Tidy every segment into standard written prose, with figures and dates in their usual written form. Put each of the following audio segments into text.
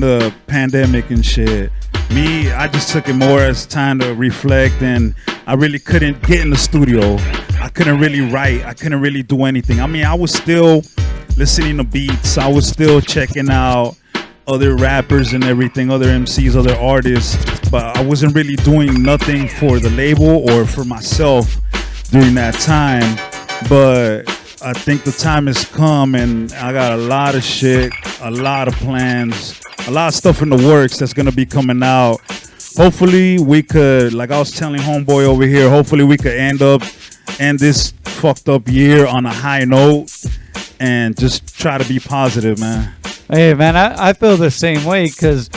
the pandemic and shit. Me, I just took it more as time to reflect, and I really couldn't get in the studio. I couldn't really write. I couldn't really do anything. I mean, I was still listening to beats. I was still checking out other rappers and everything, other MCs, other artists, but I wasn't really doing nothing for the label or for myself during that time. But I think the time has come, and I got a lot of shit, a lot of plans, a lot of stuff in the works that's gonna be coming out. Hopefully we could, like I was telling homeboy over here, hopefully we could end this fucked up year on a high note and just try to be positive, man. Hey, man, I feel the same way because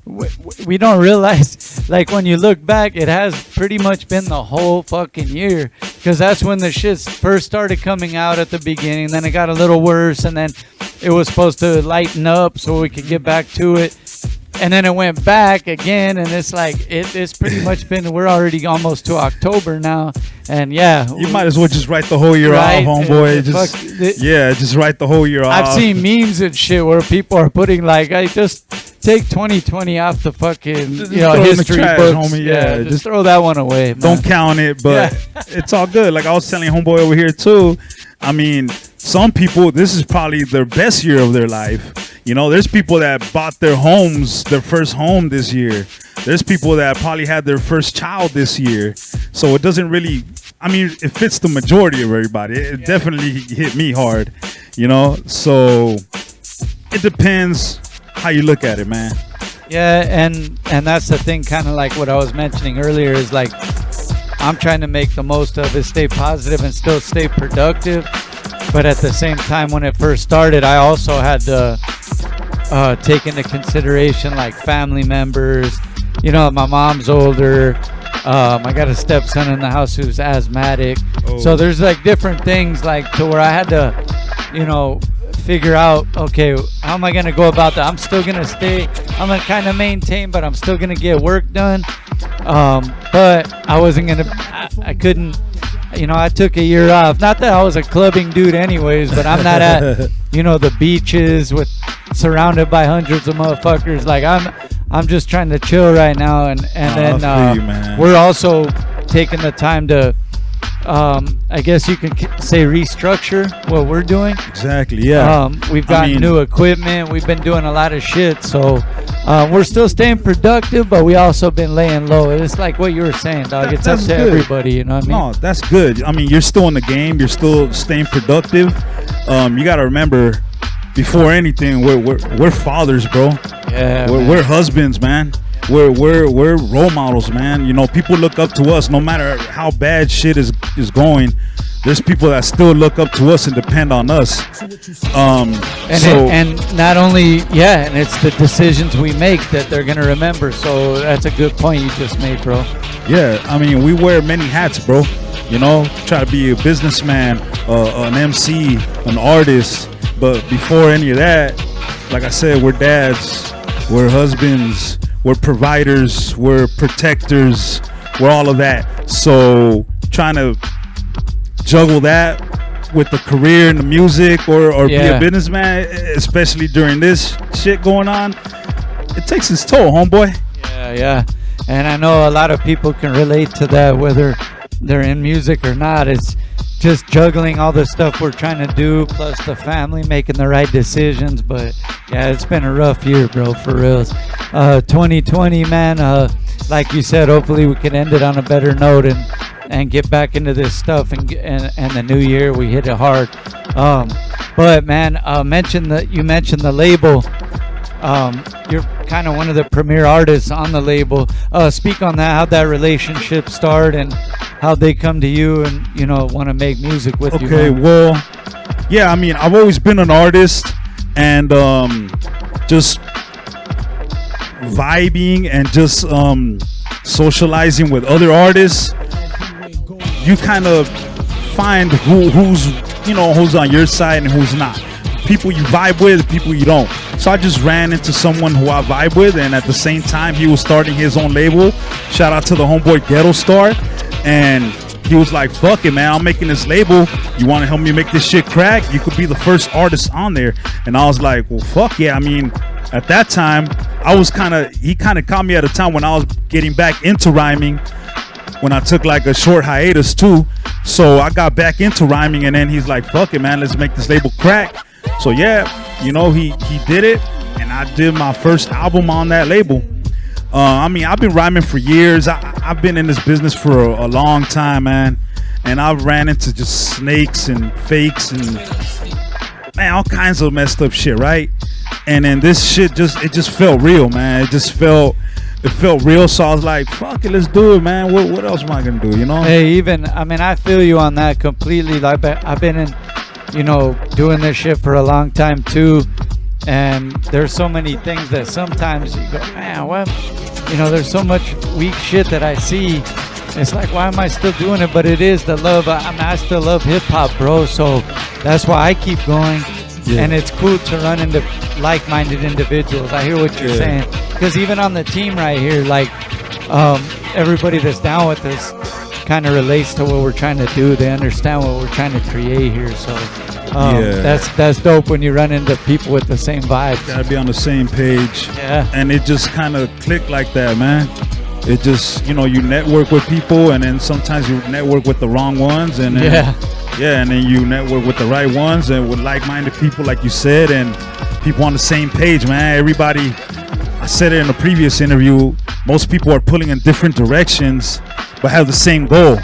we don't realize, like, when you look back, it has pretty much been the whole fucking year, because that's when the shit first started coming out at the beginning. Then it got a little worse, and then it was supposed to lighten up so we could get back to it. And then it went back again, and it's like it's pretty much been. We're already almost to October now, and yeah, you might as well just write the whole year off, homeboy. Just write the whole year off. I've seen memes and shit where people are putting like, "I just take 2020 off the fucking history trash, books, homie. Yeah, just throw that one away. Man. Don't count it, but it's all good. Like I was telling homeboy over here too. I mean, some people, this is probably their best year of their life. You know, there's people that bought their first home this year. There's people that probably had their first child this year. So it doesn't really, I mean, it fits the majority of everybody. It definitely hit me hard, you know? So it depends how you look at it, man. Yeah, and that's the thing, kind of like what I was mentioning earlier, is like, I'm trying to make the most of it, stay positive and still stay productive. But at the same time, when it first started, I also had to take into consideration like family members. You know, my mom's older. I got a stepson in the house who's asthmatic. Oh. So there's like different things like to where I had to, you know, figure out, okay, how am I going to go about that? I'm still going to stay. I'm going to kind of maintain, but I'm still going to get work done. But I wasn't going to, I couldn't. You know, I took a year off. Not that I was a clubbing dude anyways, but I'm not at, you know, the beaches with surrounded by hundreds of motherfuckers. Like I'm just trying to chill right now, and then we're also taking the time to I guess you can say restructure what we're doing. Exactly, yeah. We've got new equipment. We've been doing a lot of shit, so we're still staying productive, but we also been laying low. It's like what you were saying, dog. It's up to everybody, you know what I mean? No, that's good. I mean, you're still in the game. You're still staying productive. You got to remember, before anything, we're fathers, bro. Yeah, we're husbands, man. We're role models, man. You know, people look up to us no matter how bad shit is going. There's people that still look up to us and depend on us. And not only, and it's the decisions we make that they're going to remember. So that's a good point you just made, bro. Yeah, I mean, we wear many hats, bro. You know, try to be a businessman, an MC, an artist. But before any of that, like I said, we're dads, we're husbands, we're providers, we're protectors, we're all of that. So trying to juggle that with the career in the music or be a businessman, especially during this shit going on, it takes its toll, homeboy. Yeah. And I know a lot of people can relate to that, whether they're in music or not. It's just juggling all the stuff we're trying to do, plus the family, making the right decisions. But yeah, it's been a rough year, bro, for reals. 2020, man, like you said, hopefully we can end it on a better note and get back into this stuff, and the new year we hit it hard. But man, you mentioned the label. You're kind of one of the premier artists on the label. Speak on that, how that relationship started and how they come to you and, you know, want to make music with you. Okay, well, yeah, I mean, I've always been an artist, and just vibing and just socializing with other artists, you kind of find who's on your side and who's not. People you vibe with, people you don't. So I just ran into someone who I vibe with, and at the same time he was starting his own label. Shout out to the homeboy Ghetto Star. And he was like, fuck it, man, I'm making this label. You want to help me make this shit crack? You could be the first artist on there. And I was like, well, fuck yeah. I mean, at that time, I was he kind of caught me at a time when I was getting back into rhyming, when I took like a short hiatus too. So I got back into rhyming, and then he's like, fuck it, man, let's make this label crack. So yeah, you know, he did it, and I did my first album on that label. I mean, I've been rhyming for years. I've been in this business for a long time, man. And I've ran into just snakes and fakes and, man, all kinds of messed up shit, right? And then this shit it just felt real, man. It felt real. So I was like, fuck it, let's do it, man. What else am I gonna do, you know? Hey, I mean, I feel you on that completely. Like, I've been in, you know, doing this shit for a long time too. And there's so many things that sometimes you go, man, what? You know, there's so much weak shit that I see. It's like, why am I still doing it? But it is the love. I mean, I still love hip hop, bro. So that's why I keep going. Yeah. And it's cool to run into like-minded individuals. I hear what you're saying. Because even on the team right here, like, everybody that's down with us kind of relates to what we're trying to do. They understand what we're trying to create here. So that's dope when you run into people with the same vibes. Gotta be on the same page. Yeah. And it just kind of clicked like that, man. It just, you know, you network with people, and then sometimes you network with the wrong ones, and then, and then you network with the right ones and with like-minded people, like you said, and people on the same page, man. Everybody, I said it in a previous interview, most people are pulling in different directions but have the same goal.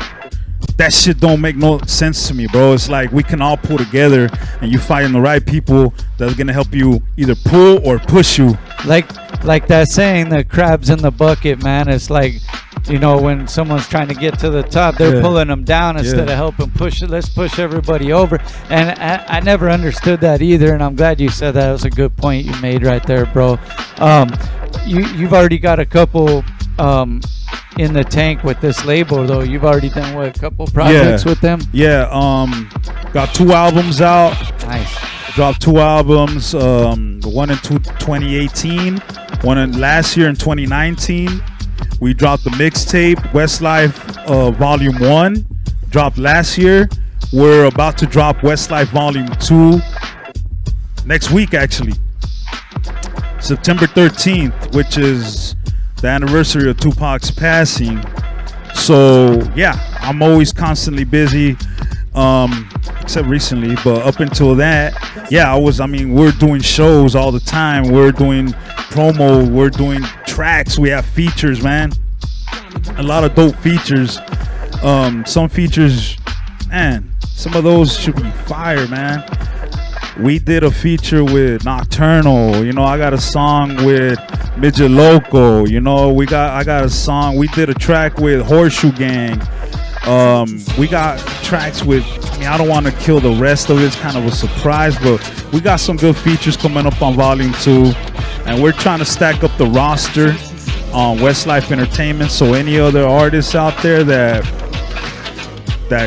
That shit don't make no sense to me, bro. It's like we can all pull together, and you find the right people that's gonna help you either pull or push you. Like that saying, the crab's in the bucket, man. It's like, you know, when someone's trying to get to the top, they're pulling them down instead of helping push it. Let's push everybody over. And I never understood that either, and I'm glad you said that. It was a good point you made right there, bro. You've already got a couple in the tank with this label, though. You've already done a couple projects with them? Yeah, got 2 albums out. Nice. Dropped 2 albums, one in 2018, one in last year in 2019. We dropped the mixtape, Westlife Volume 1, dropped last year. We're about to drop Westlife Volume 2 next week, actually. September 13th, which is the anniversary of Tupac's passing. So yeah, I'm always constantly busy, except recently, but up until that, we're doing shows all the time. We're doing promo, we're doing tracks, we have features, man. A lot of dope features. Some features, man, some of those should be fire, man. We did a feature with Nocturnal, you know. I got a song with Midget Loco, you know. I got a song. We did a track with Horseshoe Gang. We got tracks with, I don't want to kill the rest of it. It's kind of a surprise, but we got some good features coming up on Volume 2, and we're trying to stack up the roster on Westlife Entertainment. So any other artists out there that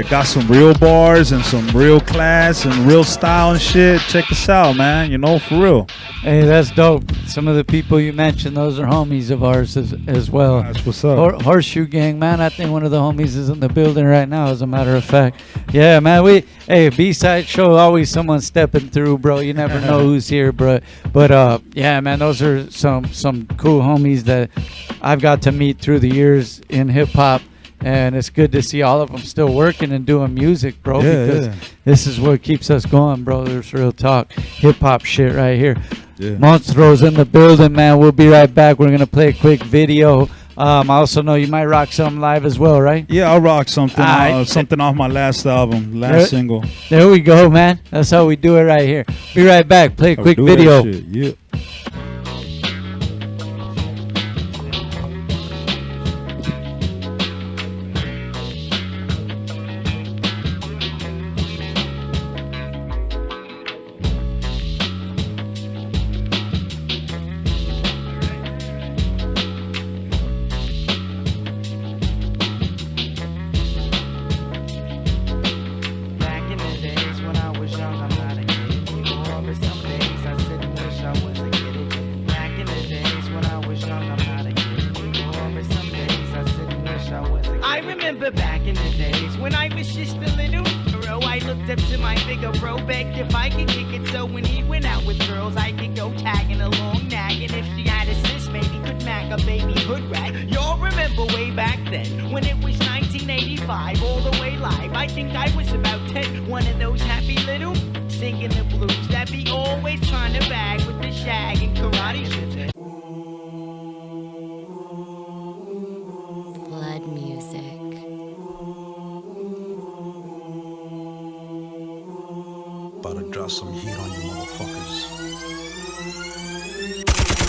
got some real bars and some real class and real style and shit, check us out, man. You know, for real. Hey, that's dope. Some of the people you mentioned, those are homies of ours as well. That's what's up. Horseshoe Gang, man. I think one of the homies is in the building right now, as a matter of fact. Yeah, man. B-side show, always someone stepping through, bro. You never know who's here, bro. But yeah, man, those are some cool homies that I've got to meet through the years in hip hop. And it's good to see all of them still working and doing music, bro, because this is what keeps us going, bro. There's real talk. Hip-hop shit right here. Yeah. Monstro's in the building, man. We'll be right back. We're going to play a quick video. I also know you might rock something live as well, right? Yeah, I'll rock something. Something off my last album, single. There we go, man. That's how we do it right here. Be right back. Play a quick video. Yeah. if I could kick it, so when he went out with girls, I could go tagging along, nagging. If she had a sister, a baby hood rat. Y'all remember way back then when it was 1985, all the way live. I think I was about 10, one of those happy little singing the blues that be always trying to bag with the shag and karate shit. Blood music. About to drop some heat on you motherfuckers.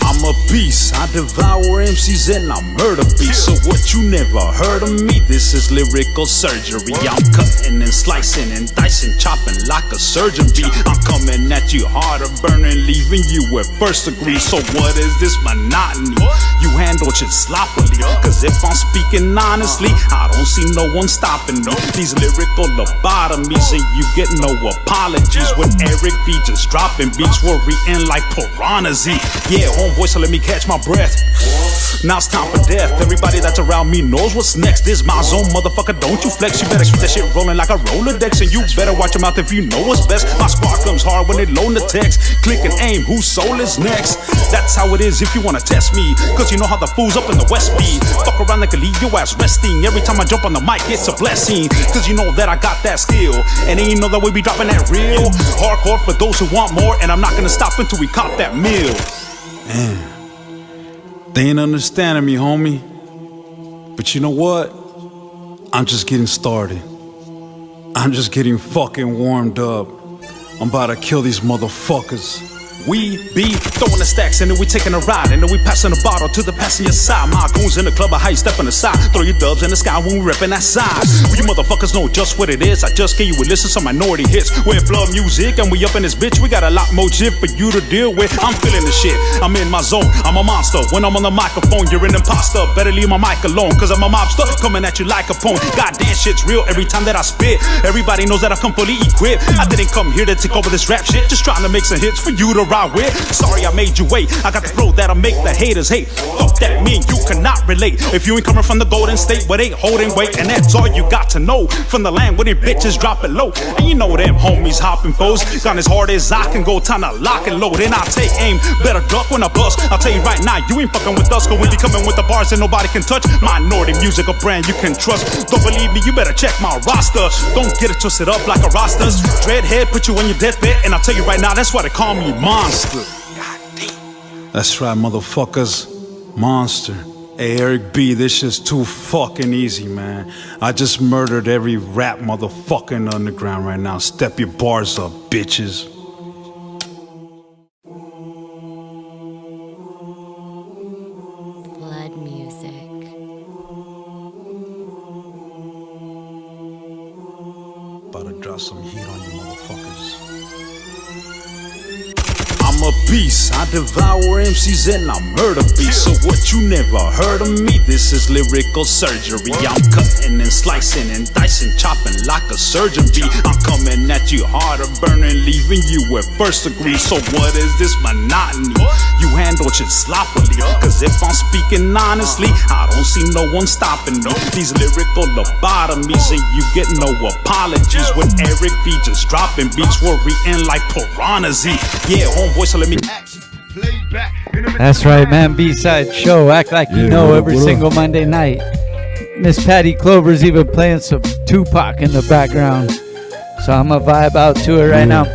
I'm a beast, I devour MCs and I murder beats. So what you never heard of me, this is lyrical surgery. I'm cutting and slicing and dicing, chopping like a surgeon bee. I'm coming at you harder, burning, leaving you at first degree. So what is this monotony? You handle shit sloppily, cause if I'm speaking honestly, I don't see no one stopping me. These lyrical lobotomies and you get no apologies. When Eric B just dropping beats, worrying like piranhas. Yeah, homeboy, so let me catch my breath. Now it's time for death. Everybody that's around me knows what's next. This my zone, motherfucker, don't you flex. You better keep that shit rolling like a Rolodex. And you better watch your mouth if you know what's best. My squad comes hard when they load the text. Click and aim, whose soul is next? That's how it is if you wanna test me, cause you know how the fools up in the West be. Fuck around like a leave your ass resting. Every time I jump on the mic, it's a blessing, cause you know that I got that skill. And ain't know that we be dropping that real hardcore for those who want more. And I'm not gonna stop until we cop that meal. Man, they ain't understanding me, homie. But you know what? I'm just getting started. I'm just getting fucking warmed up. I'm about to kill these motherfuckers. We be throwing the stacks and then we taking a ride, and then we passing the bottle to the passenger side. My goons in the club are how you step on the side. Throw your dubs in the sky when we ripping that side. Well, you motherfuckers know just what it is. I just gave you a list of some minority hits. We're flood music and we up in this bitch. We got a lot more shit for you to deal with. I'm feeling the shit. I'm in my zone. I'm a monster. When I'm on the microphone, you're an imposter. Better leave my mic alone, cause I'm a mobster coming at you like a pwn. Goddamn shit's real every time that I spit. Everybody knows that I come fully equipped. I didn't come here to take over this rap shit, just trying to make some hits for you to ride with. Sorry I made you wait. I got the flow that'll make the haters hate. Fuck that, me and you cannot relate. If you ain't coming from the Golden State where they holding weight, and that's all you got to know. From the land where they bitches drop it low. And you know them homies hopping foes. Gone as hard as I can go, time to lock and load. And I take aim, better duck when I bust. I'll tell you right now, you ain't fucking with us, cause we be coming with the bars that nobody can touch. Minority music, a brand you can trust. Don't believe me, you better check my roster. Don't get it twisted up like a rosters. Dreadhead put you on your deathbed, and I'll tell you right now, that's why they call me Monstro. That's right, motherfuckers. Monster. Hey, Eric B, this shit's too fucking easy, man. I just murdered every rap motherfucker in the underground right now. Step your bars up, bitches. Blood music. About to drop some heat on you motherfuckers. I'm a beast, I devour MCs and I murder beats. So what you never heard of me, this is lyrical surgery. I'm cutting and slicing and dicing, chopping like a surgeon bee. I'm coming at you harder, burning, leaving you at first degree. So what is this monotony? You handle shit sloppily, cause if I'm speaking honestly, I don't see no one stopping me. These lyrical lobotomies and you get no apologies. When Eric B just dropping beats, worrying like piranhas. Yeah, homeboy, so let me. That's right, man. B-side show. Act like you know every single Monday night. Miss Patty Clover's even playing some Tupac in the background. So I'm gonna vibe out to it right now.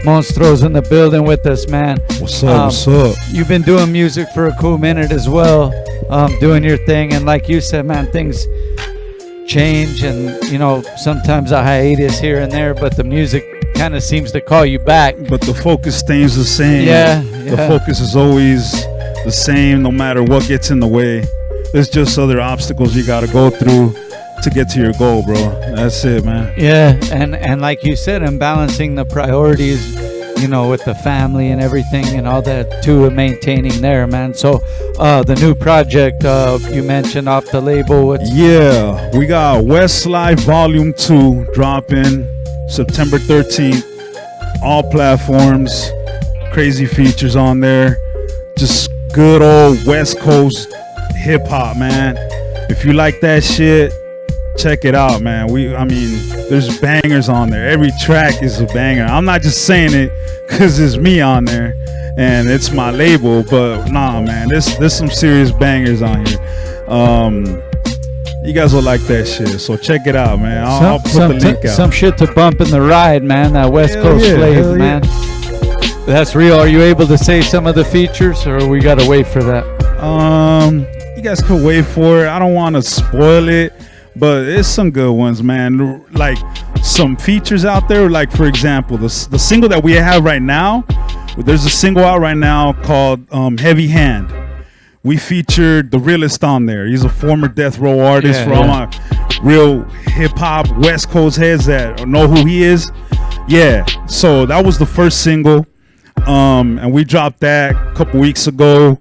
Monstro's in the building with us, man. What's up? What's up? You've been doing music for a cool minute as well, doing your thing. And like you said, man, things change, and you know, sometimes a hiatus here and there, but the music kind of seems to call you back. But the focus stays the same. Yeah. The focus is always the same, no matter what gets in the way. There's just other obstacles you gotta go through to get to your goal, bro. That's it, man. Yeah, and like you said, and balancing the priorities, you know, with the family and everything and all that too, and maintaining there, man. So the new project you mentioned off the label. Yeah, we got Westlife Volume 2 dropping September 13th. All platforms. Crazy features on there. Just good old West Coast hip hop, man. If you like that shit, check it out, man. I mean, there's bangers on there. Every track is a banger. I'm not just saying it because it's me on there. and it's my label. But nah, man, there's some serious bangers on here. You guys will like that shit, so check it out, man. I'll put the link out. Some shit to bump in the ride, man. That West Coast flavor, man. That's real. Are you able to say some of the features, or we gotta wait for that? You guys could wait for it. I don't want to spoil it, but it's some good ones, man. Like some features out there, like for example, the single that we have right now. There's a single out right now called "Heavy Hand." We featured the Realist on there. He's a former Death Row artist for all my real hip hop West Coast heads that know who he is. Yeah, so that was the first single, and we dropped that a couple weeks ago.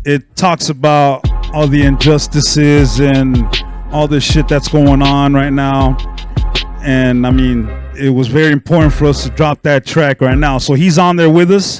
It talks about all the injustices and all this shit that's going on right now. And I mean, it was very important for us to drop that track right now. So he's on there with us,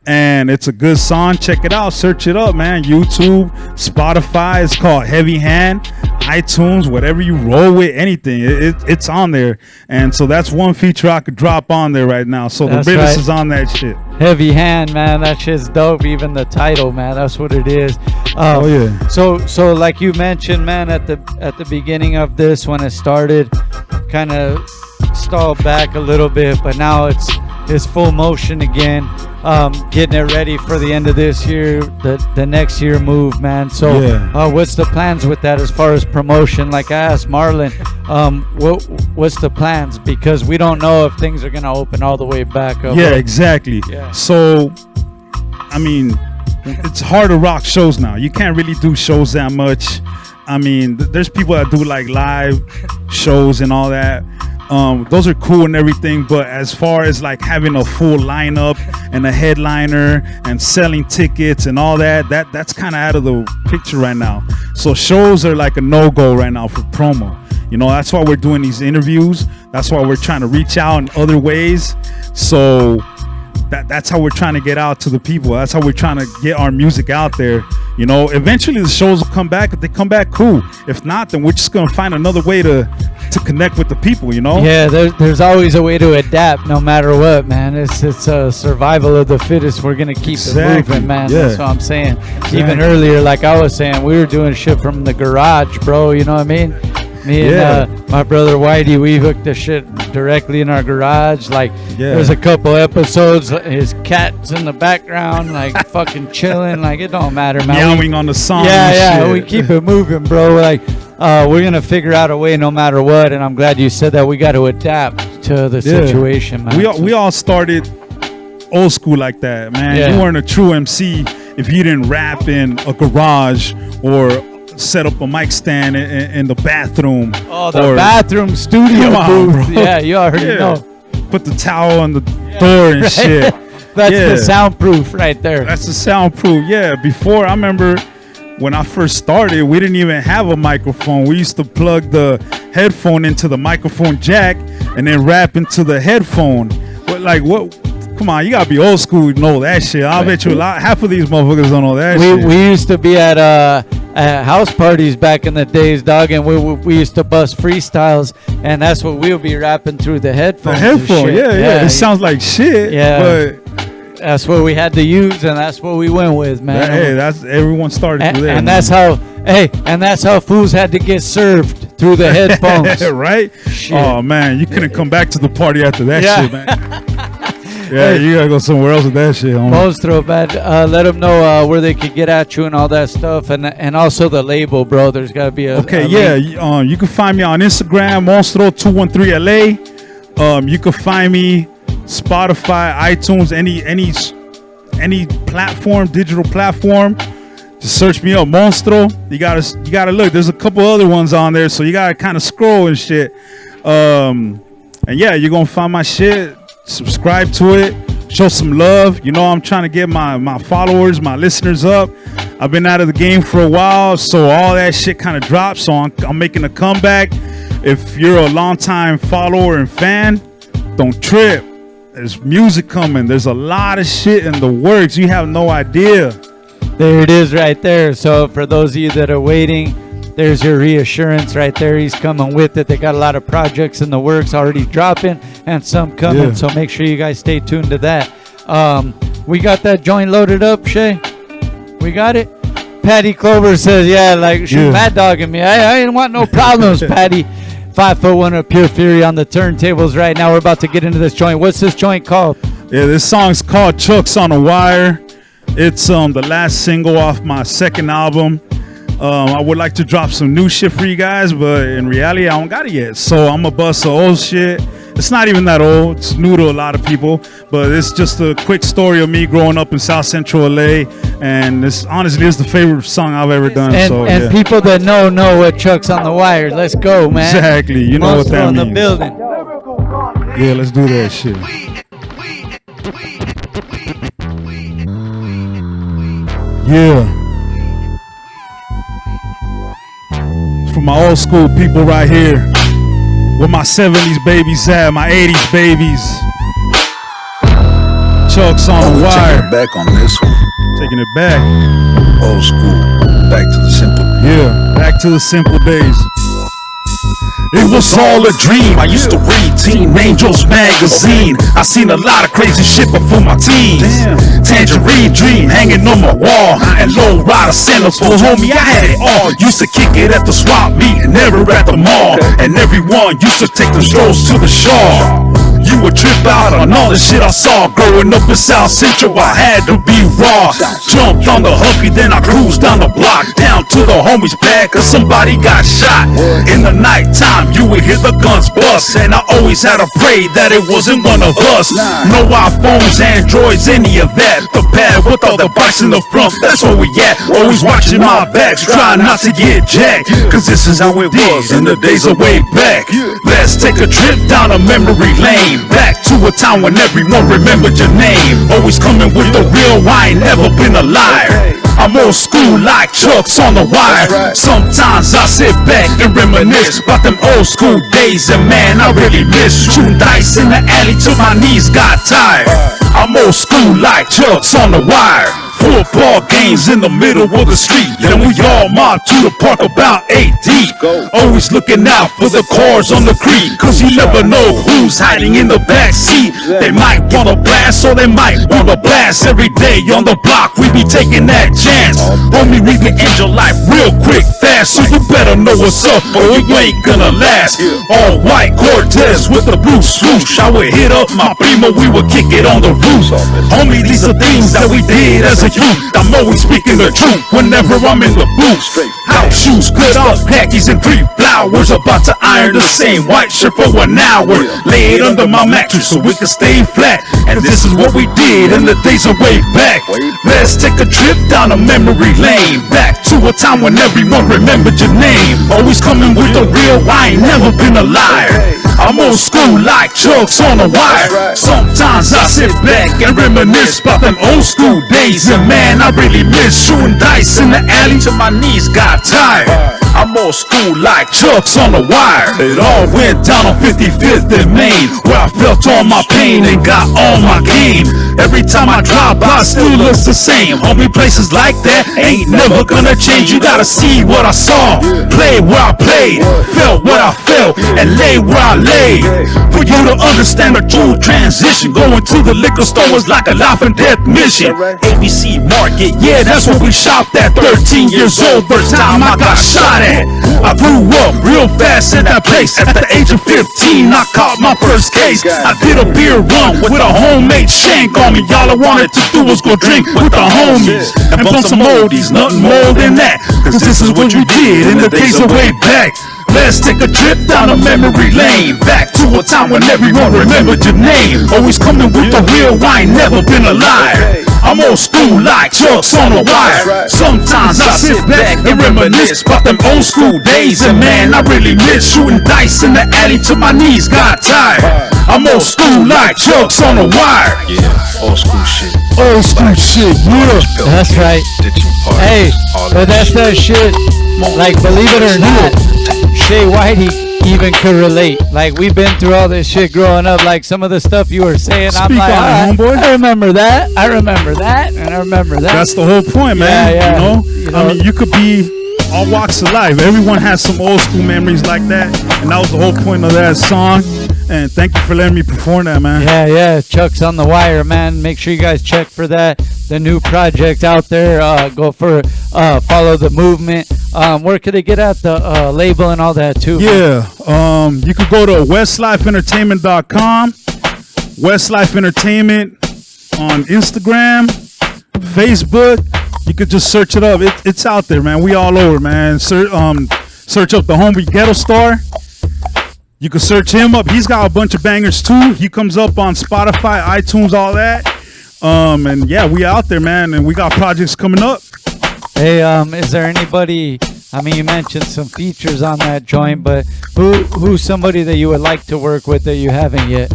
and it's a good song. Check it out. Search it up, man. YouTube, Spotify. It's called Heavy Hand. iTunes, whatever you roll with, anything. It's on there. And so that's one feature I could drop on there right now. So the British is on that shit. Heavy Hand, man. That shit's dope. Even the title, man. That's what it is. Oh yeah. So like you mentioned, man, at the beginning of this, when it started, kind of stalled back a little bit, but now it's full motion again. Getting it ready for the end of this year, the next year move, man. So what's the plans with that as far as promotion? Like I asked Marlon, what's the plans? Because we don't know if things are gonna open all the way back up. Yeah, exactly. Yeah. So I mean, it's hard to rock shows now. You can't really do shows that much. I mean, there's people that do like live shows and all that. Those are cool and everything, but as far as like having a full lineup and a headliner and selling tickets and all that's kind of out of the picture right now. So shows are like a no-go right now for promo. You know, that's why we're doing these interviews. That's why we're trying to reach out in other ways. So that's how we're trying to get out to the people. That's how we're trying to get our music out there. You know, eventually the shows will come back. If they come back, cool. If not, then we're just gonna find another way to connect with the people, you know? Yeah, there's always a way to adapt no matter what, man. It's a survival of the fittest. We're gonna keep it moving, man. Yeah. That's what I'm saying. Even earlier, like I was saying, we were doing shit from the garage, bro. You know what I mean? Me and my brother Whitey, we hooked the shit directly in our garage. Like, there's a couple episodes, his cat's in the background, like fucking chilling. Like, it don't matter, man. Meowing on the song. Yeah, we keep it moving, bro. Like, we're gonna figure out a way no matter what. And I'm glad you said that. We got to adapt to the situation, man. We all started old school like that, man. You weren't a true MC if you didn't rap in a garage or set up a mic stand in the bathroom. Oh, the bathroom studio booth. Bro. Yeah, you already know. Put the towel on the door and shit. That's the soundproof right there. That's the soundproof. Yeah, before, I remember when I first started, we didn't even have a microphone. We used to plug the headphone into the microphone jack and then rap into the headphone. But like, what? Come on, you gotta be old school to know that shit. I'll bet you half of these motherfuckers don't know that shit. We used to be at house parties back in the days, dog, and we used to bust freestyles, and that's what we'll be rapping through the headphones. The headphone, yeah. It sounds like shit. Yeah, but that's what we had to use, and that's what we went with, man. Hey, that's everyone started through there. And that's how fools had to get served through the headphones. Right? Shit. Oh man, you couldn't come back to the party after that shit, man. Yeah, you gotta go somewhere else with that shit, homie. Monstro, man, let them know where they could get at you and all that stuff, and also the label, bro. There's gotta be a link. You can find me on Instagram, Monstro213LA. You can find me Spotify, iTunes, any platform, digital platform. Just search me up, Monstro. You gotta look. There's a couple other ones on there, so you gotta kind of scroll and shit. And yeah, you're gonna find my shit. Subscribe to it, show some love. You know, I'm trying to get my followers, my listeners up. I've been out of the game for a while, so all that shit kind of dropped. So I'm making a comeback. If you're a longtime follower and fan, don't trip. There's music coming. There's a lot of shit in the works. You have no idea. There it is right there. So for those of you that are waiting, there's your reassurance right there. He's coming with it. They got a lot of projects in the works already dropping and some coming. So make sure you guys stay tuned to that. We got that joint loaded up, Shaye? We got it? Patty Clover says, yeah, like she's mad dogging me. I didn't want no problems, Patty. 5'1" of pure fury on the turntables right now. We're about to get into this joint. What's this joint called? Yeah, this song's called Chucks on the Wire. It's the last single off my second album. I would like to drop some new shit for you guys, but in reality, I don't got it yet. So I'm gonna bust some old shit. It's not even that old. It's new to a lot of people, but it's just a quick story of me growing up in South Central LA, and this honestly is the favorite song I've ever done. And people that know what Chuck's on the Wire. Let's go, man. Exactly. You know what that Monstro in means. the building. Yeah, let's do that shit. Yeah. For my old school people right here, where my 70s babies at, my 80s babies. Chucks on the Wire. Taking it back on this one. Taking it back. Old school. Back to the simple. Yeah, back to the simple days. It was all a dream. I used to read Teen Angels magazine. I seen a lot of crazy shit before my teens. Tangerine Dream hanging on my wall, and low rider sandals for homie. I had it all. Used to kick it at the swap meet, and never at the mall. And everyone used to take the strolls to the shore. You would trip out on all the shit I saw. Growing up in South Central, I had to be raw. Jumped on the Huffy, then I cruised down the block, down to the homie's bag, cause somebody got shot. In the nighttime, you would hear the guns bust, and I always had to pray that it wasn't one of us. No iPhones, Androids, any of that. The pad with all the bikes in the front, that's where we at. Always watching my backs, trying not to get jacked, cause this is how it was in the days of way back. Let's take a trip down a memory lane, back to a time when everyone remembered your name. Always coming with the real, I ain't never been a liar. I'm old school like Chucks on the Wire. Sometimes I sit back and reminisce about them old school days, and man, I really miss shooting dice in the alley till my knees got tired. I'm old school like Chucks on the Wire. Football games in the middle of the street, then we all mob to the park about 8 deep. Always looking out for the cars on the creek, cause you never know who's hiding in the back seat. They might wanna blast, or they might wanna blast. Every day on the block, we be taking that chance. Homie, we can end your life real quick, fast, so you better know what's up, or you ain't gonna last. All white Cortez with the blue swoosh, I would hit up my primo, we would kick it on the roof. Homie, these are things that we did as a youth. I'm always speaking the truth whenever I'm in the booth. House shoes, cut off khakis and 3 flowers. About to iron the same white shirt for 1 hour. Lay it under my mattress so we can stay flat. And this is what we did in the days of way back. Let's take a trip down a memory lane, back to a time when everyone remembered your name. Always coming with the real, I ain't never been a liar. I'm old school like Chucks on the Wire. Sometimes I sit back and reminisce about them old school days, and man, I really miss shooting dice in the alley till my knees got tired. I'm old school like Chucks on the Wire. It all went down on 55th and Main, where I felt all my pain and got all my game. Every time I drive by, still looks the same. Homie, places like that ain't never gonna change. You gotta see what I saw, play where I played, felt what I felt, and lay where I lay. For you to understand the true transition, going to the liquor store was like a life and death mission. ABC Market, yeah, that's where we shopped at. 13 years old, first time I got shot at. I grew up real fast at that place. At the age of 15, I caught my first case. I did a beer run with a homemade shank on me. All I wanted to do was go drink with the homies and bump some oldies, nothing more than that. Cause this is what you did in the days of way back. Let's take a trip down a memory lane, back to a time when everyone remembered your name. Always coming with the real, I ain't never been a liar. I'm old school like Chucks on the Wire. Sometimes I sit back and reminisce about them old school days, and man, I really miss shooting dice in the alley till my knees got tired. I'm old school like Chucks on the Wire. Yeah, old school shit. Old school shit, yeah. That's right. Hey, but that's that shit. Like, believe it or not, Shaye Whitey even could relate. Like, we've been through all this shit growing up. Like, some of the stuff you were saying, I'm Speak like, on it, homeboy. I remember that. I remember that. And I remember that. That's the whole point, man. Yeah. You know? I mean, you could be all walks of life. Everyone has some old school memories like that, and that was the whole point of that song. And thank you for letting me perform that, man. Yeah. Chuck's on the wire, man. Make sure you guys check for that. The new project out there. Go for follow the movement. Where could they get at the label and all that too? Yeah. You could go to westlifeentertainment.com, Westlife Entertainment on Instagram, Facebook. You could just search it up. It's out there, man. We all over, man. Search up the Homie Ghetto Star. You can search him up. He's got a bunch of bangers too. He comes up on Spotify, iTunes, all that. And yeah, we out there, man, and we got projects coming up. Hey, is there anybody? I mean, you mentioned some features on that joint, but who's somebody that you would like to work with that you haven't yet?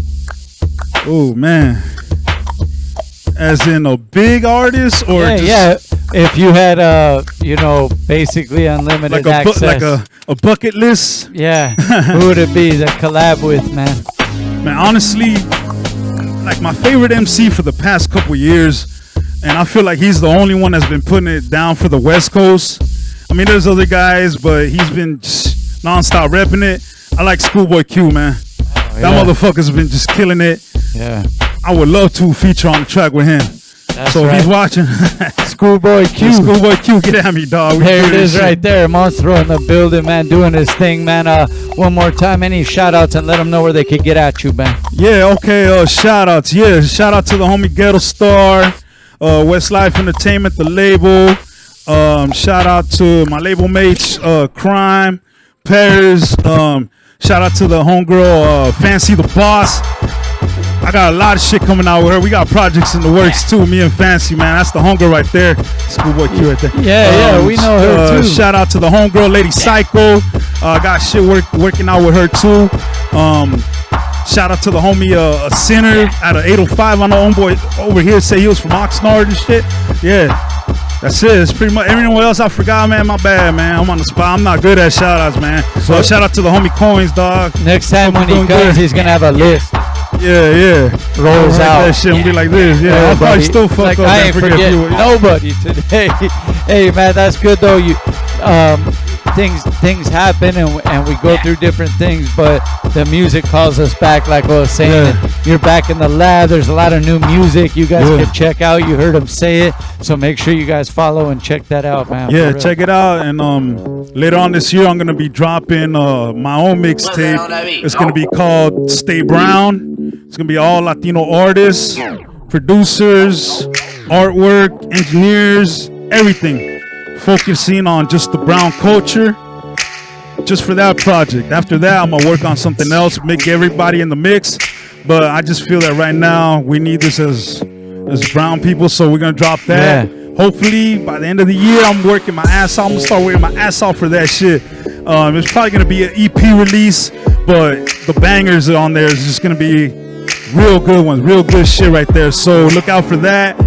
Oh man, as in a big artist, or yeah. If you had basically unlimited access, like a bucket list. Yeah, who would it be to collab with, man? Man, honestly, like my favorite MC for the past couple years, and I feel like he's the only one that's been putting it down for the West Coast. I mean, there's other guys, but he's been just nonstop repping it. I like Schoolboy Q, man. That motherfucker's been just killing it. Yeah. I would love to feature on the track with him. That's so right. if he's watching, Schoolboy Q. Schoolboy Q, get at me, dog. There it is right there. Monstro in the building, man, doing his thing, man. One more time, any shout outs and let them know where they could get at you, man. Yeah, okay, shout outs. Yeah, shout out to the Homie Ghetto Star, Westlife Entertainment, the label. Shout out to my label mates, Crime, Paris. Shout out to the homegirl, Fancy the Boss. I got a lot of shit coming out with her. We got projects in the works too. Me and Fancy, man. That's the homegirl right there. Schoolboy Q right there. Yeah, we know her too. Shout out to the homegirl, Lady Psycho. Got shit working out with her too. Shout out to the homie, a sinner out of 805. I know homeboy over here say he was from Oxnard and shit. Yeah. That's it. It's pretty much everyone else I forgot, man. My bad, man. I'm on the spot. I'm not good at shout outs, man. So shout out to the homie Coins, dog. Next time when he comes, he's gonna have a list. Yeah. Rolls out. That shit and be like this. Yeah, I'll probably still fuck up. I ain't forget nobody today. Hey, man, that's good though. You things happen and we go through different things, but the music calls us back, like I was saying. You're back in the lab. There's a lot of new music you guys can check out. You heard him say it, so make sure you guys follow and check that out, man. Yeah, check it out. And later on this year, I'm gonna be dropping my own mixtape. It's gonna be called Stay Brown. It's gonna be all Latino artists, producers, artwork, engineers, everything, focusing on just the brown culture. Just for that project. After that, I'm gonna work on something else, make everybody in the mix. But I just feel that right now we need this as brown people, so we're gonna drop that. Yeah. Hopefully by the end of the year, I'm working my ass off. I'm gonna start working my ass off for that shit. It's probably gonna be an EP release, but the bangers on there is just gonna be real good ones, real good shit right there. So look out for that.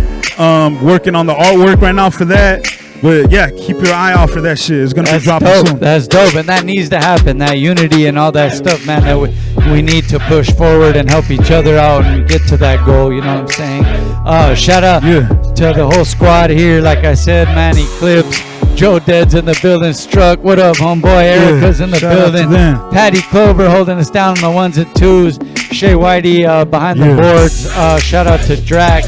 Working on the artwork right now for that. But yeah, keep your eye out for that shit. It's gonna be dropping soon. That's dope, and that needs to happen. That unity and all that stuff, man. That we need to push forward and help each other out and get to that goal. You know what I'm saying? Shout out to the whole squad here. Like I said, man, Eclipse, Joe Dead's in the building. Struck, what up, homeboy? Erica's in the building. Patty Clover holding us down on the ones and twos. Shaye Whitey behind the boards. Shout out to Drakk,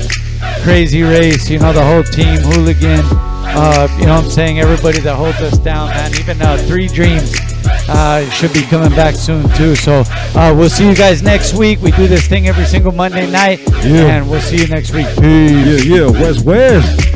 Crazy Race. You know, the whole team, Hooligan. You know what I'm saying? Everybody that holds us down, man. Even 3 Dreams should be coming back soon, too. So we'll see you guys next week. We do this thing every single Monday night. And we'll see you next week. Peace. West.